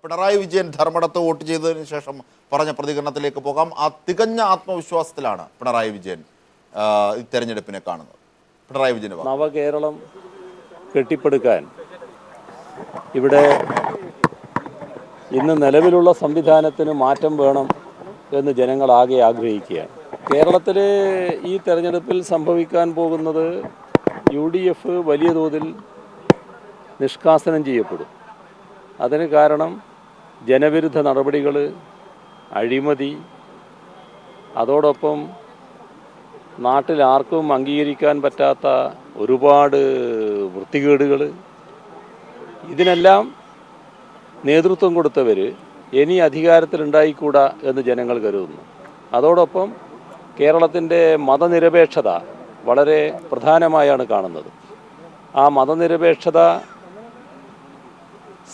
Pinarayi Vijayan ധർമ്മടത്ത് vote ചെയ്തതിന് ശേഷം പറഞ്ഞ പ്രതികരണത്തിലേക്ക് പോകാം. ആ തികഞ്ഞ ആത്മവിശ്വാസത്തിലാണ് പിണറായി വിജയൻ ഈ തെരഞ്ഞെടുപ്പിനെ കാണുന്നത്. പിണറായി വിജയൻ നവകേരളം കെട്ടിപ്പടുക്കാൻ ഇവിടെ ഇന്ന് നിലവിലുള്ള സംവിധാനത്തിന് മാറ്റം വേണം എന്ന് ജനങ്ങളാകെ ആഗ്രഹിക്കുകയാണ്. കേരളത്തിൽ ഈ തെരഞ്ഞെടുപ്പിൽ സംഭവിക്കാൻ പോകുന്നത് UDF വലിയ തോതിൽ നിഷ്കാസനം ചെയ്യപ്പെടും. അതിന് കാരണം ജനവിരുദ്ധ നടപടികൾ, അഴിമതി, അതോടൊപ്പം നാട്ടിൽ ആർക്കും അംഗീകരിക്കാൻ പറ്റാത്ത ഒരുപാട് വൃത്തികേടുകൾ, ഇതിനെല്ലാം നേതൃത്വം കൊടുത്തവർ ഇനി അധികാരത്തിലുണ്ടായിക്കൂടാ എന്ന് ജനങ്ങൾ കരുതുന്നു. അതോടൊപ്പം കേരളത്തിൻ്റെ മതനിരപേക്ഷത വളരെ പ്രധാനമായാണ് കാണുന്നത്. ആ മതനിരപേക്ഷത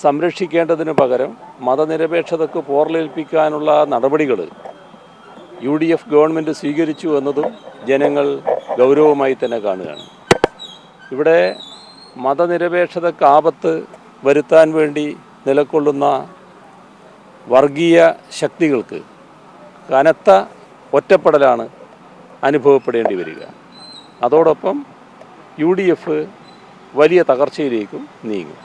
സംരക്ഷിക്കേണ്ടതിന് പകരം മതനിരപേക്ഷതയ്ക്ക് പോറലേൽപ്പിക്കാനുള്ള നടപടികൾ UDF ഗവൺമെൻറ് സ്വീകരിച്ചു എന്നതും ജനങ്ങൾ ഗൗരവമായി തന്നെ കാണുകയാണ്. ഇവിടെ മതനിരപേക്ഷതയ്ക്ക് ആപത്ത് വരുത്താൻ വേണ്ടി നിലകൊള്ളുന്ന വർഗീയ ശക്തികൾക്ക് കനത്ത ഒറ്റപ്പെടലാണ് അനുഭവപ്പെടേണ്ടി വരിക. അതോടൊപ്പം UDF വലിയ തകർച്ചയിലേക്കും നീങ്ങും.